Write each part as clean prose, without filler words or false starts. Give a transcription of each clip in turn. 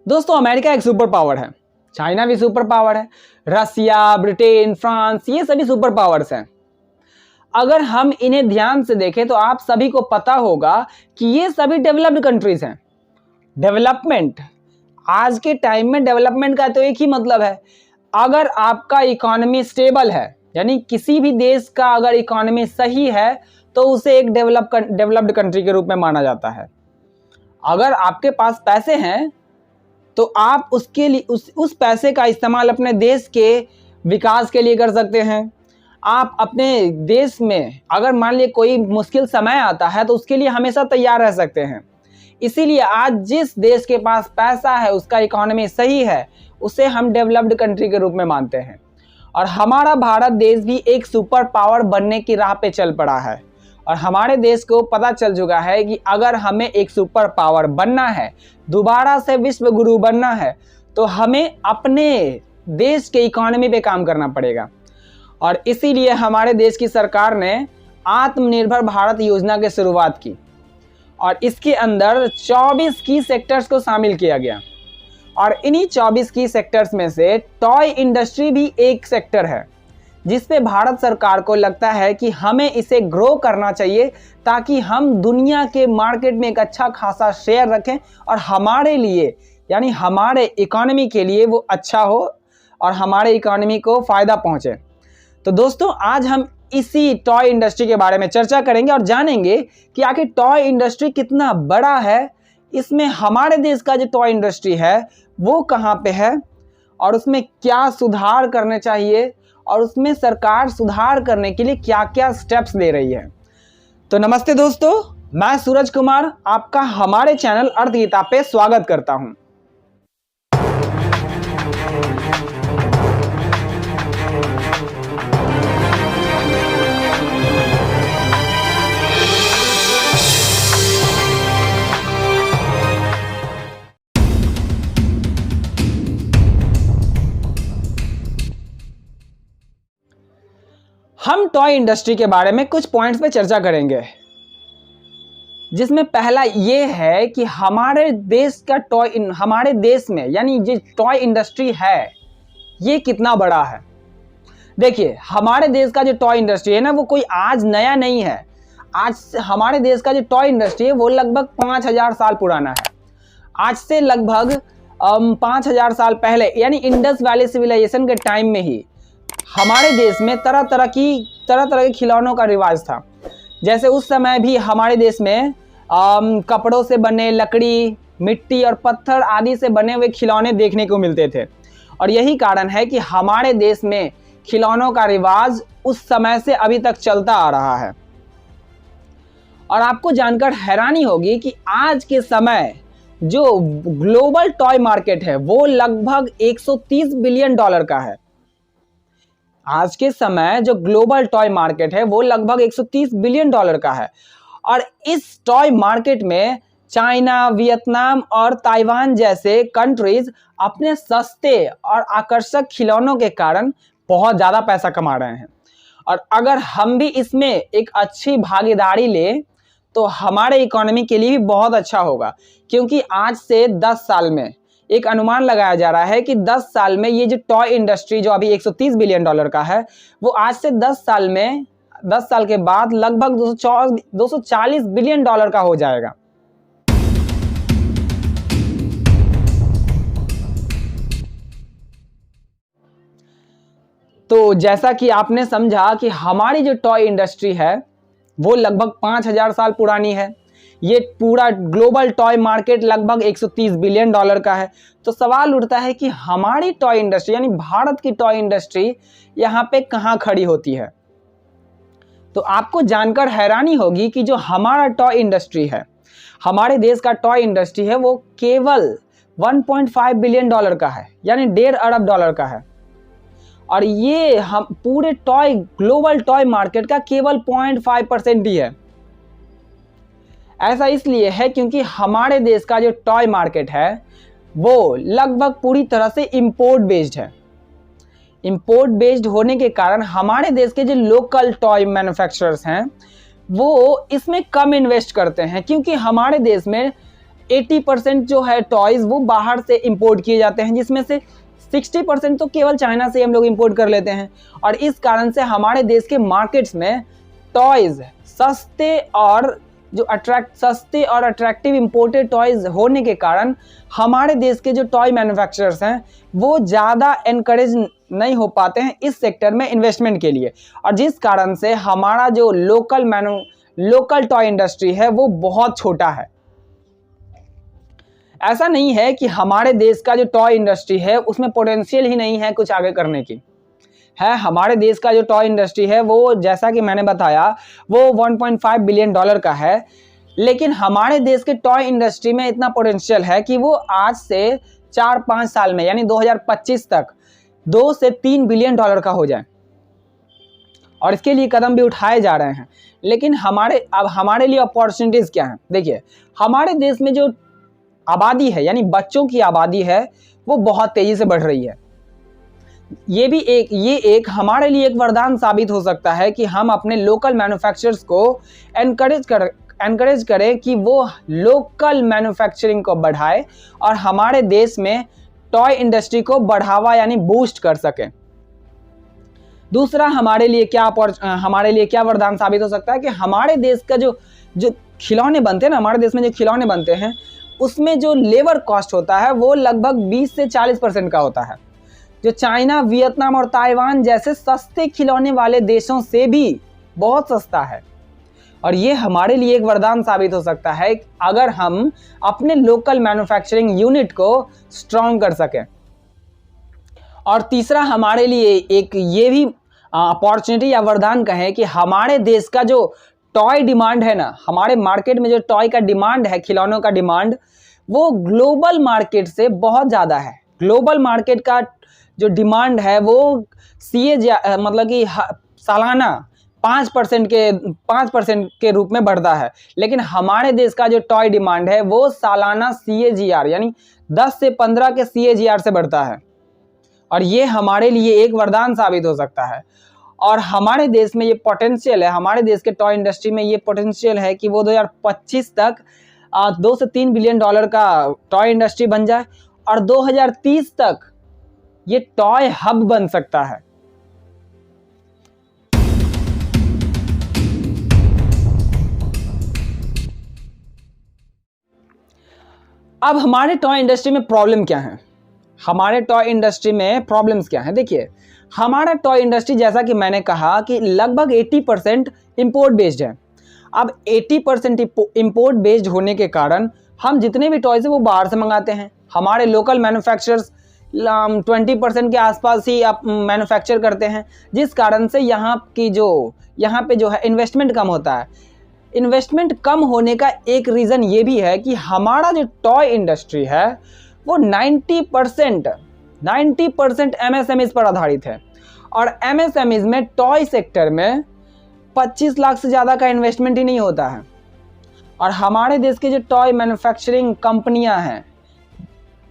दोस्तों अमेरिका एक super power है, चाइना भी सुपर पावर है, रसिया, ब्रिटेन, फ्रांस, ये सभी सुपर पावर्स हैं। अगर हम इन्हें ध्यान से देखें तो आप सभी को पता होगा कि ये सभी डेवलप्ड कंट्रीज हैं। डेवलपमेंट, आज के टाइम में डेवलपमेंट का तो एक ही मतलब है, अगर आपका इकोनॉमी स्टेबल है, यानी किसी भी देश का अगर इकोनॉमी सही है तो उसे एक डेवलप्ड कंट्री के रूप में माना जाता है। अगर आपके पास पैसे हैं तो आप उसके लिए उस पैसे का इस्तेमाल अपने देश के विकास के लिए कर सकते हैं। आप अपने देश में अगर मान लीजिए कोई मुश्किल समय आता है तो उसके लिए हमेशा तैयार रह सकते हैं। इसीलिए आज जिस देश के पास पैसा है, उसका इकोनॉमी सही है, उसे हम डेवलप्ड कंट्री के रूप में मानते हैं। और हमारा भारत देश भी एक सुपर पावर बनने की राह पे चल पड़ा है। और हमारे देश को पता चल चुका है कि अगर हमें एक सुपर पावर बनना है, दोबारा से विश्व गुरु बनना है, तो हमें अपने देश के इकोनॉमी पे काम करना पड़ेगा। और इसीलिए हमारे देश की सरकार ने आत्मनिर्भर भारत योजना की शुरुआत की और इसके अंदर 24 की सेक्टर्स को शामिल किया गया। और इन्हीं 24 की सेक्टर्स में से टॉय इंडस्ट्री भी एक सेक्टर है, जिसपे भारत सरकार को लगता है कि हमें इसे ग्रो करना चाहिए ताकि हम दुनिया के मार्केट में एक अच्छा खासा शेयर रखें और हमारे लिए, यानी हमारे इकोनॉमी के लिए वो अच्छा हो और हमारे इकोनॉमी को फ़ायदा पहुंचे। तो दोस्तों आज हम इसी टॉय इंडस्ट्री के बारे में चर्चा करेंगे और जानेंगे कि आखिर टॉय इंडस्ट्री कितना बड़ा है, इसमें हमारे देश का जो टॉय इंडस्ट्री है वो कहाँ पे है और उसमें क्या सुधार करने चाहिए और उसमें सरकार सुधार करने के लिए क्या क्या स्टेप्स ले रही है। तो नमस्ते दोस्तों, मैं सूरज कुमार आपका हमारे चैनल अर्थगीता पे स्वागत करता हूं। हम टॉय इंडस्ट्री के बारे में कुछ पॉइंट्स पे चर्चा करेंगे, जिसमें पहला ये है कि हमारे देश में यानी जो टॉय इंडस्ट्री है ये कितना बड़ा है। देखिए हमारे देश का जो टॉय इंडस्ट्री है ना, वो कोई आज नया नहीं है। आज हमारे देश का जो टॉय इंडस्ट्री है वो लगभग 5000 साल पुराना है। आज से लगभग 5000 साल पहले यानी इंडस वैली सिविलाइजेशन के टाइम में ही हमारे देश में तरह तरह के खिलौनों का रिवाज था। जैसे उस समय भी हमारे देश में कपड़ों से बने, लकड़ी, मिट्टी और पत्थर आदि से बने हुए खिलौने देखने को मिलते थे। और यही कारण है कि हमारे देश में खिलौनों का रिवाज उस समय से अभी तक चलता आ रहा है। और आपको जानकर हैरानी होगी कि आज के समय जो ग्लोबल टॉय मार्केट है वो लगभग 130 बिलियन डॉलर का है। आज के समय जो ग्लोबल टॉय मार्केट है वो लगभग 130 बिलियन डॉलर का है। और इस टॉय मार्केट में चाइना, वियतनाम और ताइवान जैसे कंट्रीज अपने सस्ते और आकर्षक खिलौनों के कारण बहुत ज़्यादा पैसा कमा रहे हैं। और अगर हम भी इसमें एक अच्छी भागीदारी लें तो हमारे इकोनॉमी के लिए भी बहुत अच्छा होगा, क्योंकि आज से 10 साल में एक अनुमान लगाया जा रहा है कि 10 साल में ये जो टॉय इंडस्ट्री जो अभी 130 बिलियन डॉलर का है वो आज से 10 साल के बाद लगभग 240 बिलियन डॉलर का हो जाएगा। तो जैसा कि आपने समझा कि हमारी जो टॉय इंडस्ट्री है वो लगभग 5000 साल पुरानी है। ये पूरा ग्लोबल टॉय मार्केट लगभग 130 बिलियन डॉलर का है। तो सवाल उठता है कि हमारी टॉय इंडस्ट्री यानी भारत की टॉय इंडस्ट्री यहाँ पे कहाँ खड़ी होती है। तो आपको जानकर हैरानी होगी कि जो हमारा टॉय इंडस्ट्री है, हमारे देश का टॉय इंडस्ट्री है, वो केवल 1.5 बिलियन डॉलर का है, यानी 1.5 अरब डॉलर का है। और ये हम पूरे ग्लोबल टॉय मार्केट का केवल 0.5% ही है। ऐसा इसलिए है क्योंकि हमारे देश का जो टॉय मार्केट है वो लगभग पूरी तरह से इंपोर्ट बेस्ड है। इंपोर्ट बेस्ड होने के कारण हमारे देश के जो लोकल टॉय मैन्युफैक्चरर्स हैं वो इसमें कम इन्वेस्ट करते हैं, क्योंकि हमारे देश में 80% जो है टॉयज वो बाहर से इंपोर्ट किए जाते हैं, जिसमें से 60% तो केवल चाइना से हम लोग इंपोर्ट कर लेते हैं। और इस कारण से हमारे देश के मार्केट्स में टॉयज सस्ते और अट्रैक्टिव इंपोर्टेड टॉयज होने के कारण हमारे देश के जो टॉय मैन्युफैक्चरर्स हैं वो ज़्यादा एनकरेज नहीं हो पाते हैं इस सेक्टर में इन्वेस्टमेंट के लिए, और जिस कारण से हमारा जो लोकल टॉय इंडस्ट्री है वो बहुत छोटा है। ऐसा नहीं है कि हमारे देश का जो टॉय इंडस्ट्री है उसमें पोटेंशियल ही नहीं है कुछ आगे करने की, है। हमारे देश का जो टॉय इंडस्ट्री है वो, जैसा कि मैंने बताया, वो 1.5 बिलियन डॉलर का है, लेकिन हमारे देश के टॉय इंडस्ट्री में इतना पोटेंशियल है कि वो आज से 4-5 साल में यानी 2025 तक 2 से 3 बिलियन डॉलर का हो जाए, और इसके लिए कदम भी उठाए जा रहे हैं। लेकिन हमारे लिए अपॉर्चुनिटीज़ क्या हैं? देखिए, हमारे देश में जो आबादी है यानी बच्चों की आबादी है वो बहुत तेज़ी से बढ़ रही है। ये एक हमारे लिए एक वरदान साबित हो सकता है कि हम अपने लोकल मैन्युफैक्चरर्स को एनकरेज करें कि वो लोकल मैन्युफैक्चरिंग को बढ़ाए और हमारे देश में टॉय इंडस्ट्री को बढ़ावा यानी बूस्ट कर सकें। दूसरा हमारे लिए क्या वरदान साबित हो सकता है कि हमारे देश का जो खिलौने बनते हैं ना, हमारे देश में जो खिलौने बनते हैं उसमें जो लेबर कॉस्ट होता है वो लगभग 20 से 40% का होता है, जो चाइना, वियतनाम और ताइवान जैसे सस्ते खिलौने वाले देशों से भी बहुत सस्ता है। और ये हमारे लिए एक वरदान साबित हो सकता है अगर हम अपने लोकल मैन्युफैक्चरिंग यूनिट को स्ट्रॉन्ग कर सकें। और तीसरा हमारे लिए एक ये भी अपॉर्चुनिटी या वरदान कहें कि हमारे देश का जो टॉय डिमांड है ना, हमारे मार्केट में जो टॉय का डिमांड है, खिलौनों का डिमांड, वो ग्लोबल मार्केट से बहुत ज़्यादा है। ग्लोबल मार्केट का जो डिमांड है वो मतलब कि सालाना 5% के रूप में बढ़ता है, लेकिन हमारे देश का जो टॉय डिमांड है वो सालाना CAGR यानी 10 से 15 के CAGR से बढ़ता है। और ये हमारे लिए एक वरदान साबित हो सकता है। और हमारे देश में ये पोटेंशियल है, हमारे देश के टॉय इंडस्ट्री में ये पोटेंशियल है कि वो 2025 तक 2 से 3 बिलियन डॉलर का टॉय इंडस्ट्री बन जाए और 2030 तक ये टॉय हब बन सकता है। अब हमारे टॉय इंडस्ट्री में प्रॉब्लम क्या है? हमारे टॉय इंडस्ट्री में प्रॉब्लम्स क्या हैं? देखिए, हमारा टॉय इंडस्ट्री जैसा कि मैंने कहा कि लगभग 80% इंपोर्ट बेस्ड है। अब 80% इंपोर्ट बेस्ड होने के कारण हम जितने भी टॉयज है वो बाहर से मंगाते हैं। हमारे लोकल मैन्युफैक्चरर्स 20% के आसपास ही आप मैन्युफैक्चर करते हैं, जिस कारण से यहाँ पे जो है इन्वेस्टमेंट कम होता है। इन्वेस्टमेंट कम होने का एक रीज़न ये भी है कि हमारा जो टॉय इंडस्ट्री है वो 90% MSMEs पर आधारित है, और MSMEs में टॉय सेक्टर में 25 लाख से ज़्यादा का इन्वेस्टमेंट ही नहीं होता है। और हमारे देश के जो टॉय मैन्युफैक्चरिंग कंपनियां हैं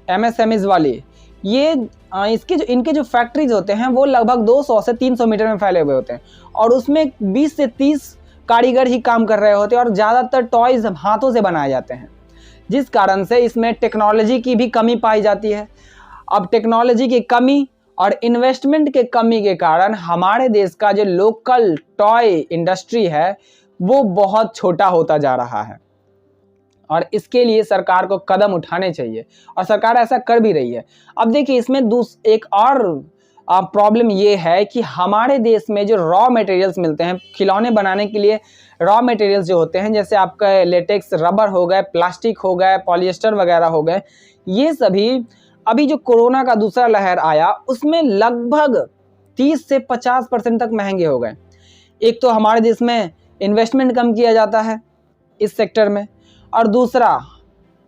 MSMEs वाली, इनके जो फैक्ट्रीज होते हैं वो लगभग 200 से 300 मीटर में फैले हुए होते हैं, और उसमें 20 से 30 कारीगर ही काम कर रहे होते हैं, और ज़्यादातर टॉयज हाथों से बनाए जाते हैं, जिस कारण से इसमें टेक्नोलॉजी की भी कमी पाई जाती है। अब टेक्नोलॉजी की कमी और इन्वेस्टमेंट के कमी के कारण हमारे देश का जो लोकल टॉय इंडस्ट्री है वो बहुत छोटा होता जा रहा है, और इसके लिए सरकार को कदम उठाने चाहिए, और सरकार ऐसा कर भी रही है। अब देखिए, इसमें एक और प्रॉब्लम ये है कि हमारे देश में जो रॉ मटेरियल्स मिलते हैं खिलौने बनाने के लिए, रॉ मटेरियल्स जो होते हैं जैसे आपका लेटेक्स, रबर हो गए, प्लास्टिक हो गए, पॉलिएस्टर वगैरह हो गए, ये सभी अभी जो कोरोना का दूसरा लहर आया उसमें लगभग 30 से 50% तक महंगे हो गए। एक तो हमारे देश में इन्वेस्टमेंट कम किया जाता है इस सेक्टर में, और दूसरा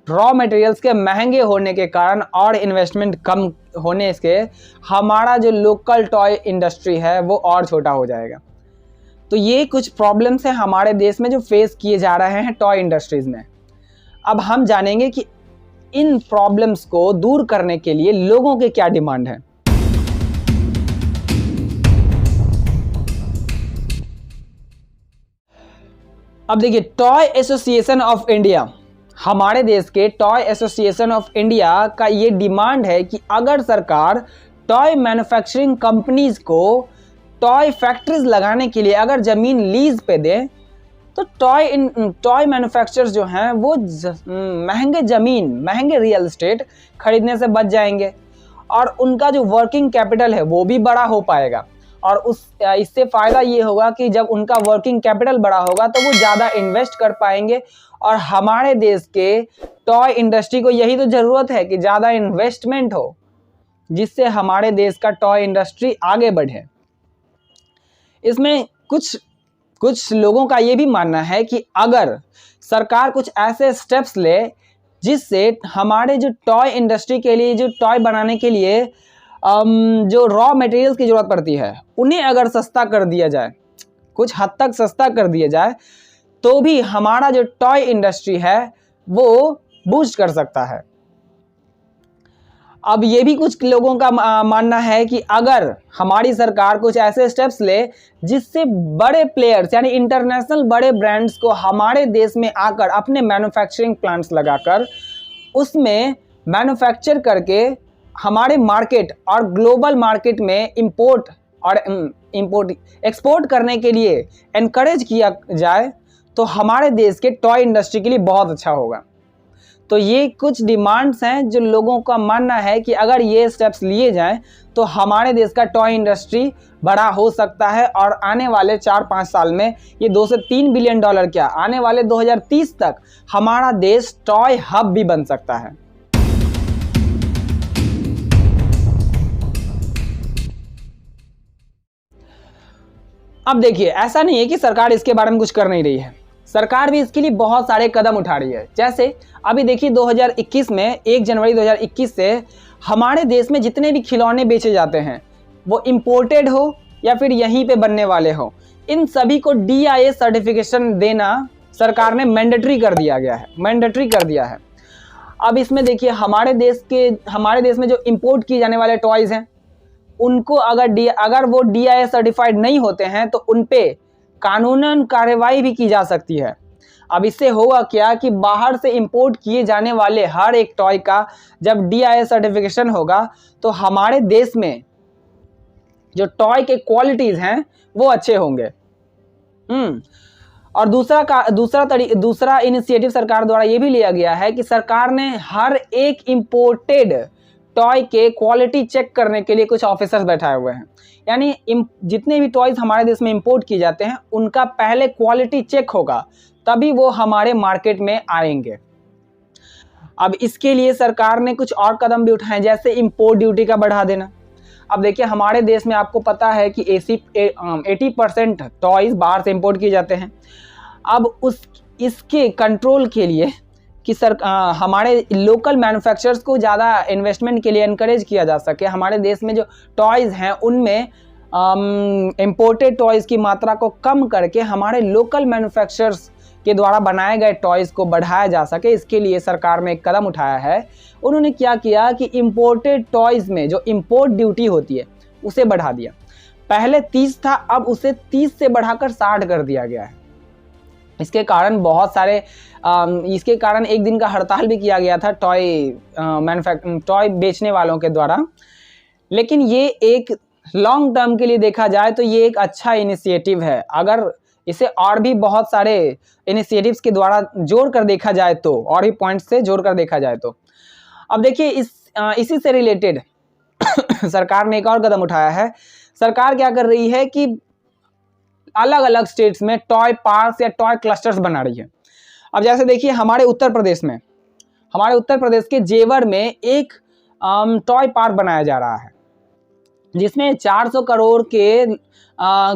रॉ मटेरियल्स के महंगे होने के कारण और इन्वेस्टमेंट कम होने से हमारा जो लोकल टॉय इंडस्ट्री है वो और छोटा हो जाएगा। तो ये कुछ प्रॉब्लम्स हैं हमारे देश में जो फेस किए जा रहे हैं टॉय इंडस्ट्रीज़ में। अब हम जानेंगे कि इन प्रॉब्लम्स को दूर करने के लिए लोगों के क्या डिमांड है। अब देखिए, टॉय एसोसिएशन ऑफ इंडिया हमारे देश के टॉय एसोसिएशन ऑफ इंडिया का ये डिमांड है कि अगर सरकार टॉय मैन्युफैक्चरिंग कंपनीज को टॉय फैक्ट्रीज लगाने के लिए अगर ज़मीन लीज पे दे तो टॉय मैन्युफैक्चरर्स जो हैं वो महंगे ज़मीन, महंगे रियल एस्टेट खरीदने से बच जाएंगे और उनका जो वर्किंग कैपिटल है वो भी बड़ा हो पाएगा। और इससे फ़ायदा ये होगा कि जब उनका वर्किंग कैपिटल बड़ा होगा तो वो ज़्यादा इन्वेस्ट कर पाएंगे। और हमारे देश के टॉय इंडस्ट्री को यही तो ज़रूरत है कि ज़्यादा इन्वेस्टमेंट हो, जिससे हमारे देश का टॉय इंडस्ट्री आगे बढ़े। इसमें कुछ लोगों का ये भी मानना है कि अगर सरकार कुछ ऐसे स्टेप्स ले जिससे हमारे जो टॉय इंडस्ट्री के लिए, जो टॉय बनाने के लिए जो रॉ मटेरियल्स की ज़रूरत पड़ती है उन्हें अगर सस्ता कर दिया जाए, कुछ हद तक सस्ता कर दिया जाए, तो भी हमारा जो टॉय इंडस्ट्री है वो बूस्ट कर सकता है। अब ये भी कुछ लोगों का मानना है कि अगर हमारी सरकार कुछ ऐसे स्टेप्स ले जिससे बड़े प्लेयर्स यानी इंटरनेशनल बड़े ब्रांड्स को हमारे देश में आकर अपने मैन्युफैक्चरिंग प्लांट्स लगाकर उसमें मैन्युफैक्चर करके हमारे मार्केट और ग्लोबल मार्केट में एक्सपोर्ट करने के लिए एनकरेज किया जाए तो हमारे देश के टॉय इंडस्ट्री के लिए बहुत अच्छा होगा। तो ये कुछ डिमांड्स हैं जो लोगों का मानना है कि अगर ये स्टेप्स लिए जाएं तो हमारे देश का टॉय इंडस्ट्री बड़ा हो सकता है और आने वाले 4-5 साल में ये 2 से 3 बिलियन डॉलर क्या, आने वाले 2030 तक हमारा देश टॉय हब भी बन सकता है। अब देखिए, ऐसा नहीं है कि सरकार इसके बारे में कुछ कर नहीं रही है, सरकार भी इसके लिए बहुत सारे कदम उठा रही है। जैसे अभी देखिए 2021 में 1 जनवरी 2021 से हमारे देश में जितने भी खिलौने बेचे जाते हैं वो इम्पोर्टेड हो या फिर यहीं पे बनने वाले हो, इन सभी को DIA सर्टिफिकेशन देना सरकार ने मैंडेटरी कर दिया है। अब इसमें देखिए हमारे देश में जो इम्पोर्ट किए जाने वाले टॉयज़ हैं उनको अगर वो DIA सर्टिफाइड नहीं होते हैं तो उन पे कानूनन कार्रवाई भी की जा सकती है। अब इससे होगा क्या कि बाहर से इंपोर्ट किए जाने वाले हर एक टॉय का जब DIA सर्टिफिकेशन होगा तो हमारे देश में जो टॉय के क्वालिटीज़ हैं वो अच्छे होंगे। और दूसरा इनिशिएटिव सरकार द्वारा ये भी लिया गया है कि सरकार ने हर एक इंपोर्टेड टॉय के क्वालिटी चेक करने के लिए कुछ ऑफिसर्स बैठाए हुए हैं। यानी जितने भी टॉयज़ हमारे देश में इंपोर्ट किए जाते हैं उनका पहले क्वालिटी चेक होगा तभी वो हमारे मार्केट में आएंगे। अब इसके लिए सरकार ने कुछ और कदम भी उठाए, जैसे इंपोर्ट ड्यूटी का बढ़ा देना। अब देखिए हमारे देश में आपको पता है कि 80% टॉयज़ बाहर से इंपोर्ट किए जाते हैं। अब इसके कंट्रोल के लिए कि हमारे लोकल मैन्युफैक्चरर्स को ज़्यादा इन्वेस्टमेंट के लिए इनकरेज किया जा सके, हमारे देश में जो टॉयज़ हैं उनमें इम्पोर्टेड टॉयज़ की मात्रा को कम करके हमारे लोकल मैन्युफैक्चरर्स के द्वारा बनाए गए टॉयज़ को बढ़ाया जा सके, इसके लिए सरकार ने एक कदम उठाया है। उन्होंने क्या किया कि इम्पोर्टेड टॉयज़ में जो इम्पोर्ट ड्यूटी होती है उसे बढ़ा दिया। पहले 30 था, अब उसे 30 से बढ़ाकर 60 कर दिया गया है। इसके कारण एक दिन का हड़ताल भी किया गया था टॉय बेचने वालों के द्वारा। लेकिन ये एक लॉन्ग टर्म के लिए देखा जाए तो ये एक अच्छा इनिशिएटिव है। अगर इसे और भी बहुत सारे इनिशिएटिव्स के द्वारा जोड़ कर देखा जाए तो, और भी पॉइंट्स से जोड़ कर देखा जाए तो, अब देखिए इसी से रिलेटेड सरकार ने एक और कदम उठाया है। सरकार क्या कर रही है कि अलग अलग स्टेट्स में टॉय पार्क्स या टॉय क्लस्टर्स बना रही है। अब जैसे देखिए हमारे उत्तर प्रदेश के जेवर में एक टॉय पार्क बनाया जा रहा है जिसमें 400 करोड़ के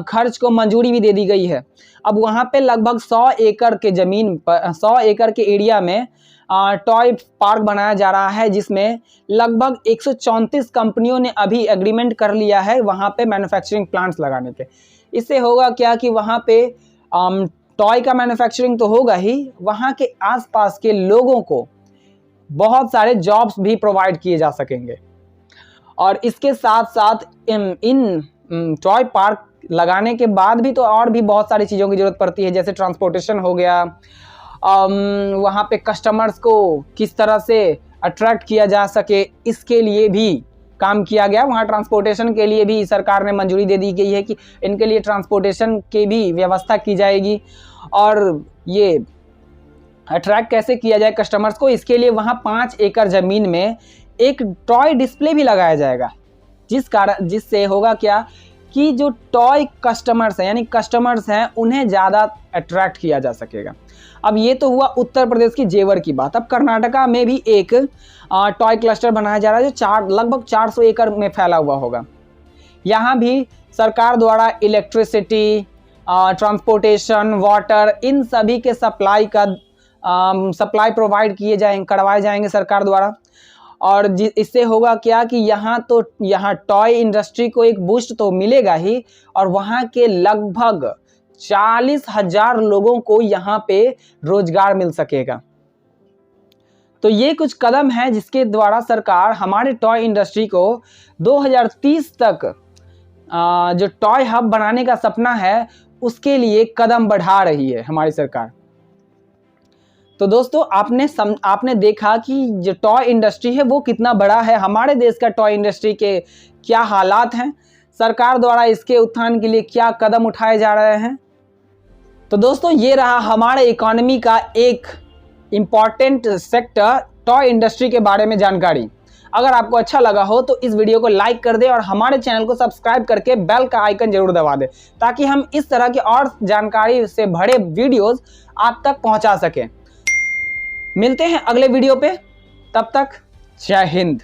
खर्च को मंजूरी भी दे दी गई है। अब वहाँ पे लगभग 100 एकड़ के ज़मीन पर 100 एकड़ के एरिया में टॉय पार्क बनाया जा रहा है, जिसमें लगभग 134 कंपनियों ने अभी एग्रीमेंट कर लिया है वहाँ पे मैन्युफैक्चरिंग प्लांट्स लगाने के। इससे होगा क्या कि वहाँ पे टॉय का मैन्युफैक्चरिंग तो होगा ही, वहाँ के आसपास के लोगों को बहुत सारे जॉब्स भी प्रोवाइड किए जा सकेंगे। और इसके साथ साथ इन टॉय पार्क लगाने के बाद भी तो और भी बहुत सारी चीज़ों की ज़रूरत पड़ती है, जैसे ट्रांसपोर्टेशन हो गया, वहाँ पे कस्टमर्स को किस तरह से अट्रैक्ट किया जा सके, इसके लिए भी काम किया गया। वहाँ ट्रांसपोर्टेशन के लिए भी सरकार ने मंजूरी दे दी गई है कि इनके लिए ट्रांसपोर्टेशन की भी व्यवस्था की जाएगी। और ये अट्रैक्ट कैसे किया जाए कस्टमर्स को, इसके लिए वहाँ 5 एकड़ ज़मीन में एक टॉय डिस्प्ले भी लगाया जाएगा, जिससे होगा क्या कि जो टॉय कस्टमर्स हैं, यानी कस्टमर्स हैं, उन्हें ज़्यादा अट्रैक्ट किया जा सकेगा। अब ये तो हुआ उत्तर प्रदेश की जेवर की बात। अब कर्नाटका में भी एक टॉय क्लस्टर बनाया जा रहा है जो लगभग 400 एकड़ में फैला हुआ होगा। यहाँ भी सरकार द्वारा इलेक्ट्रिसिटी, ट्रांसपोर्टेशन, वाटर, इन सभी के सप्लाई प्रोवाइड करवाए जाएंगे सरकार द्वारा। और इससे होगा क्या कि यहाँ टॉय इंडस्ट्री को एक बूस्ट तो मिलेगा ही, और वहाँ के लगभग 40,000 लोगों को यहाँ पे रोजगार मिल सकेगा। तो ये कुछ कदम है जिसके द्वारा सरकार हमारे टॉय इंडस्ट्री को 2030 तक जो टॉय हब बनाने का सपना है उसके लिए कदम बढ़ा रही है हमारी सरकार। तो दोस्तों आपने देखा कि जो टॉय इंडस्ट्री है वो कितना बड़ा है। हमारे देश का टॉय इंडस्ट्री के क्या हालात हैं, सरकार द्वारा इसके उत्थान के लिए क्या कदम उठाए जा रहे हैं। तो दोस्तों ये रहा हमारे इकोनॉमी का एक इम्पॉर्टेंट सेक्टर टॉय इंडस्ट्री के बारे में जानकारी। अगर आपको अच्छा लगा हो तो इस वीडियो को लाइक कर दे और हमारे चैनल को सब्सक्राइब करके बेल का आइकन जरूर दबा दे, ताकि हम इस तरह के और जानकारी से भरे वीडियोस आप तक पहुंचा सकें। मिलते हैं अगले वीडियो पे, तब तक जय हिंद।